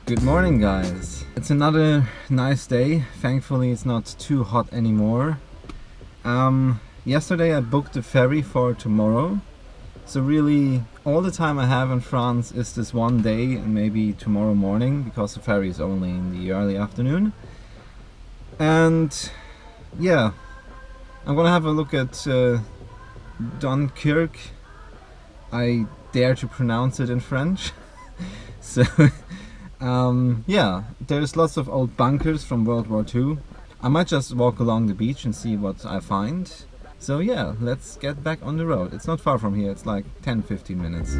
Good morning, guys. It's another nice day. Thankfully it's not too hot anymore. Yesterday I booked the ferry for tomorrow. So really all the time I have in France is this one day and maybe tomorrow morning, because the ferry is only in the early afternoon. And yeah, I'm gonna have a look at Dunkirk. I dare to pronounce it in French. So yeah, there's lots of old bunkers from World War II. I might just walk along the beach and see what I find. So yeah, let's get back on the road. It's not far from here, it's like 10-15 minutes.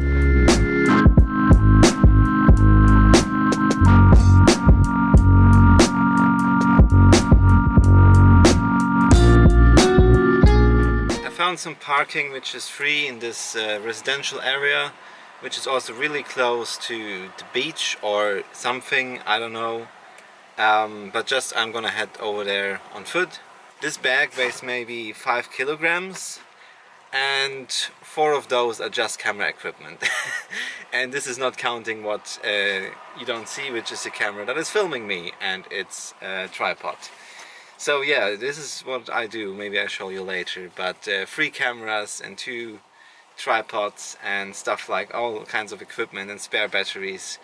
I found some parking which is free in this residential area, which is also really close to the beach or something, I don't know. But just I'm gonna head over there on foot. This bag weighs maybe 5 kilograms and 4 of those are just camera equipment. And this is not counting what you don't see, which is the camera that is filming me and its tripod. So yeah, this is what I do, maybe I'll show you later, but 3 cameras and 2 tripods and stuff, like all kinds of equipment and spare batteries,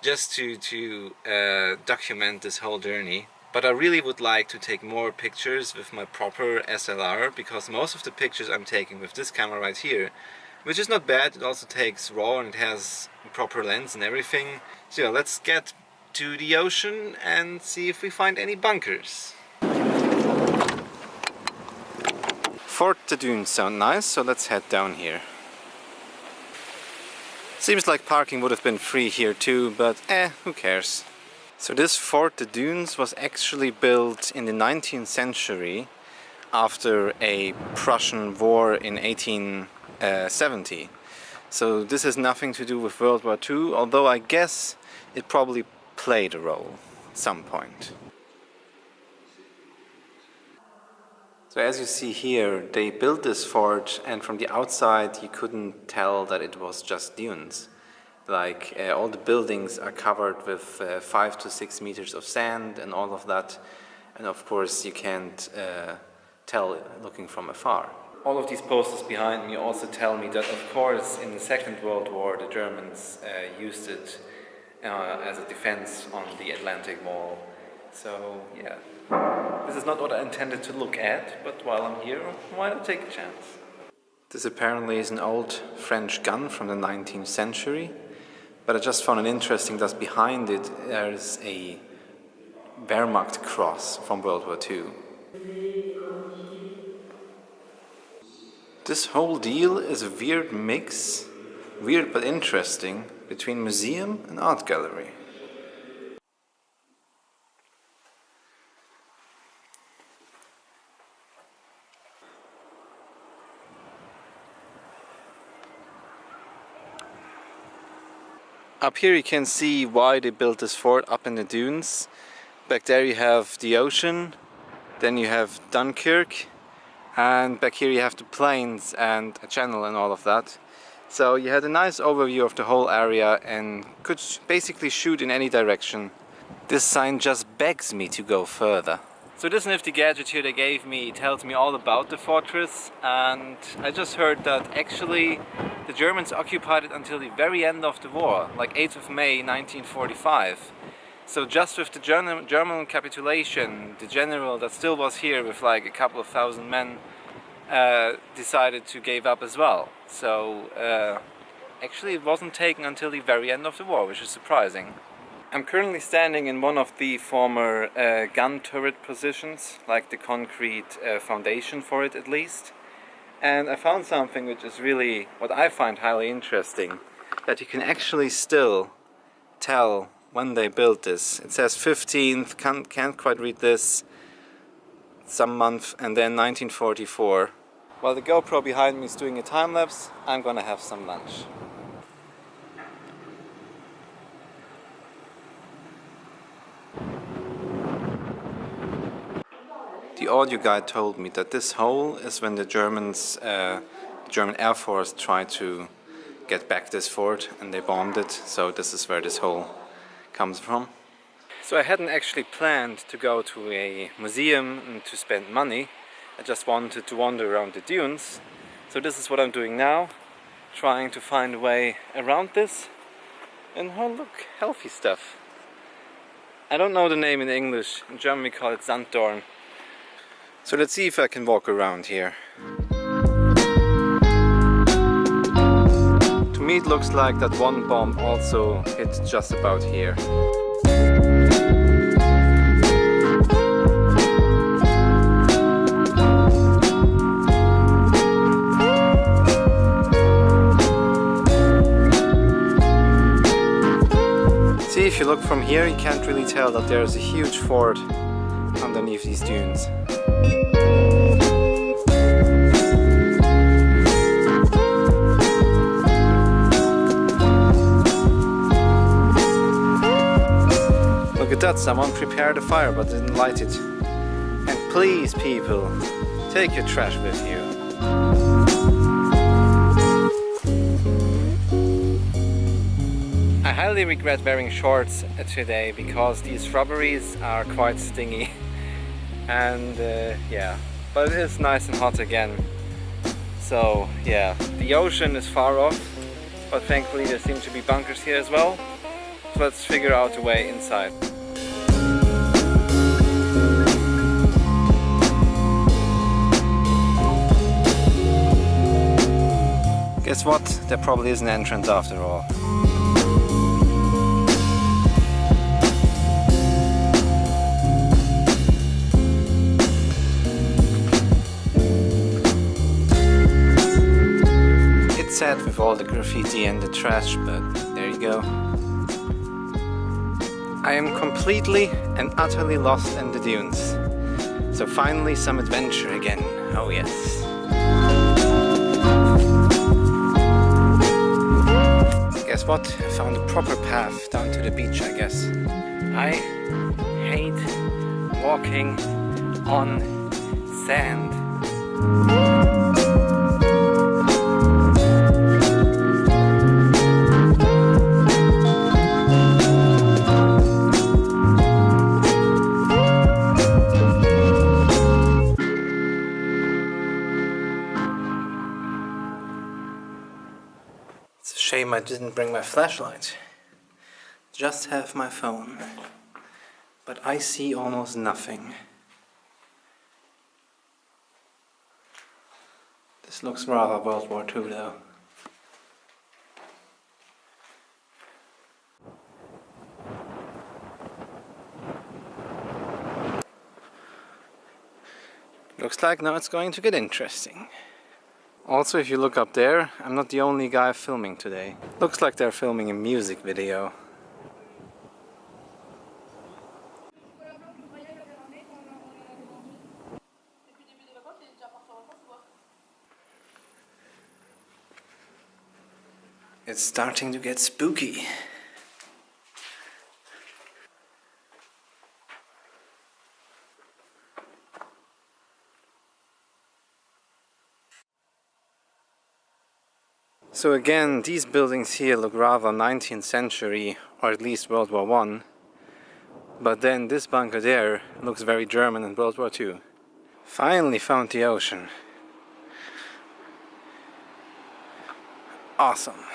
just to document this whole journey. But I really would like to take more pictures with my proper SLR, because most of the pictures I'm taking with this camera right here, which is not bad, it also takes RAW and it has a proper lens and everything. So yeah, let's get to the ocean and see if we find any bunkers. Fort de Dunes sound nice, so let's head down here. Seems like parking would have been free here too, but who cares. So this Fort de Dunes was actually built in the 19th century after a Prussian war in 1870. So this has nothing to do with World War II, although I guess it probably played a role at some point. So as you see here, they built this fort and from the outside you couldn't tell that it was just dunes. Like all the buildings are covered with 5 to 6 meters of sand and all of that, and of course you can't tell looking from afar. All of these posters behind me also tell me that of course in the Second World War the Germans used it as a defense on the Atlantic Wall. So yeah, this is not what I intended to look at, but while I'm here, why not take a chance? This apparently is an old French gun from the 19th century. But I just found it interesting that behind it there is a Wehrmacht cross from World War II. This whole deal is a weird mix, weird but interesting, between museum and art gallery. Up here you can see why they built this fort up in the dunes. Back there you have the ocean, then you have Dunkirk, and back here you have the plains and a channel and all of that. So you had a nice overview of the whole area and could basically shoot in any direction. This sign just begs me to go further. So this nifty gadget here they gave me tells me all about the fortress, and I just heard that actually the Germans occupied it until the very end of the war, like 8th of May 1945. So just with the German capitulation, the general that still was here with like a couple of thousand men decided to give up as well. So actually it wasn't taken until the very end of the war, which is surprising. I'm currently standing in one of the former gun turret positions, like the concrete foundation for it at least. And I found something which is really what I find highly interesting, that you can actually still tell when they built this. It says 15th, can't quite read this, some month, and then 1944. While the GoPro behind me is doing a time lapse, I'm gonna have some lunch. The audio guide told me that this hole is when the German Air Force tried to get back this fort and they bombed it, so this is where this hole comes from. So I hadn't actually planned to go to a museum and to spend money. I just wanted to wander around the dunes. So this is what I'm doing now, trying to find a way around this. And oh look, healthy stuff. I don't know the name in English. In German we call it Sanddorn. So let's see if I can walk around here. To me it looks like that one bomb also hit just about here. See, if you look from here you can't really tell that there's a huge fort underneath these dunes. Look at that, someone prepared a fire but didn't light it. And please people, take your trash with you. I highly regret wearing shorts today because these shrubberies are quite stingy. And yeah, but it is nice and hot again. So yeah, the ocean is far off, but thankfully there seem to be bunkers here as well. So let's figure out a way inside. Guess what? There probably is an entrance after all. It's sad with all the graffiti and the trash, but there you go. I am completely and utterly lost in the dunes. So finally some adventure again. Oh yes. Guess what? I found a proper path down to the beach, I guess. I hate walking on sand. It's a shame I didn't bring my flashlight. Just have my phone. But I see almost nothing. This looks rather World War II though. Looks like now it's going to get interesting. Also, if you look up there, I'm not the only guy filming today. Looks like they're filming a music video. It's starting to get spooky. So again, these buildings here look rather 19th century, or at least World War I. But then this bunker there looks very German in World War II. Finally found the ocean. Awesome.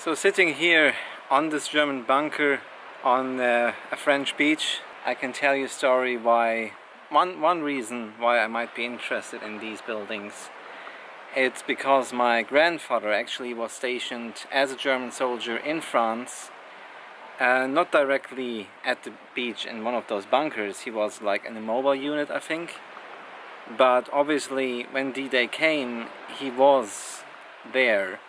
So sitting here on this German bunker on a French beach, I can tell you a story why one reason why I might be interested in these buildings, it's because my grandfather actually was stationed as a German soldier in France, not directly at the beach in one of those bunkers. He was like in a mobile unit, I think. But obviously when D-Day came, he was there.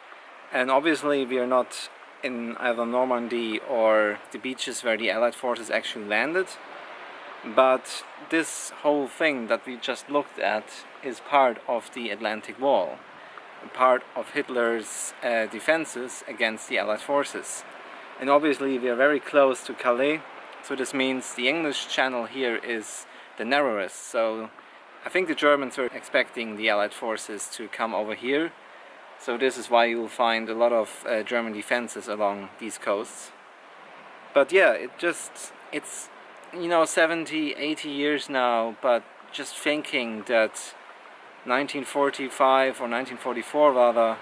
And obviously we are not in either Normandy or the beaches where the Allied forces actually landed. But this whole thing that we just looked at is part of the Atlantic Wall, part of Hitler's defenses against the Allied forces. And obviously we are very close to Calais, so this means the English Channel here is the narrowest. So I think the Germans were expecting the Allied forces to come over here. So this is why you'll find a lot of German defenses along these coasts. But yeah, it's you know, 70, 80 years now, but just thinking that 1945 or 1944 rather,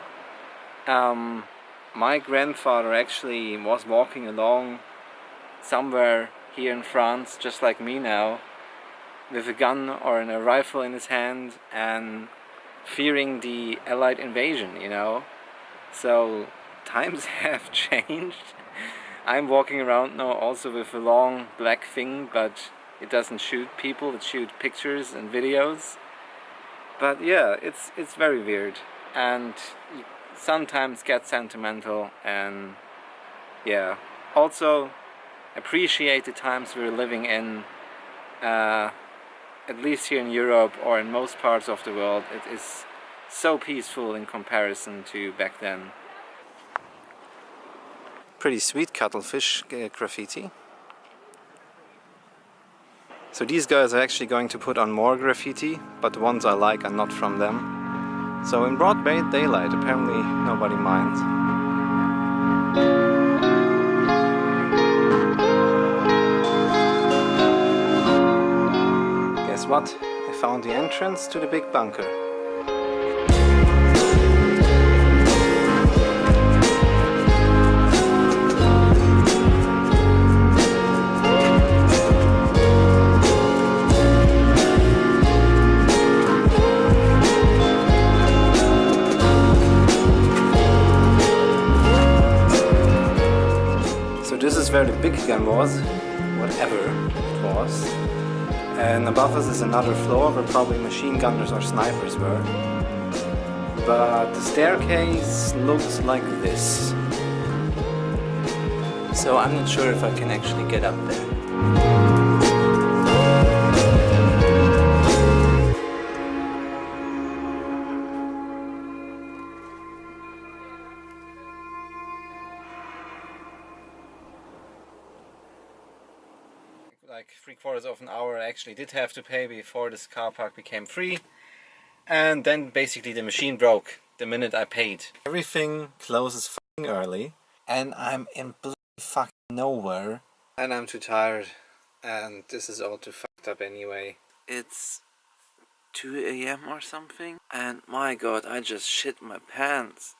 my grandfather actually was walking along somewhere here in France, just like me now, with a gun or a rifle in his hand and fearing the Allied invasion, you know. So times have changed. I'm walking around now also with a long black thing, but it doesn't shoot people, it shoots pictures and videos. But yeah, it's very weird, and you sometimes get sentimental, and yeah. Also appreciate the times we're living in, at least here in Europe or in most parts of the world. It is so peaceful in comparison to back then. Pretty sweet cuttlefish graffiti. So these guys are actually going to put on more graffiti, but the ones I like are not from them. So in broad daylight, apparently nobody minds. Guess what? I found the entrance to the big bunker. This is where the big gun was, whatever it was. And above us is another floor where probably machine gunners or snipers were. But the staircase looks like this. So I'm not sure if I can actually get up there. Like 3/4 of an hour I actually did have to pay before this car park became free, and then basically the machine broke the minute I paid. Everything closes fucking early and I'm in bloody fucking nowhere, and I'm too tired, and this is all too fucked up anyway. It's 2 AM or something, and my god, I just shit my pants.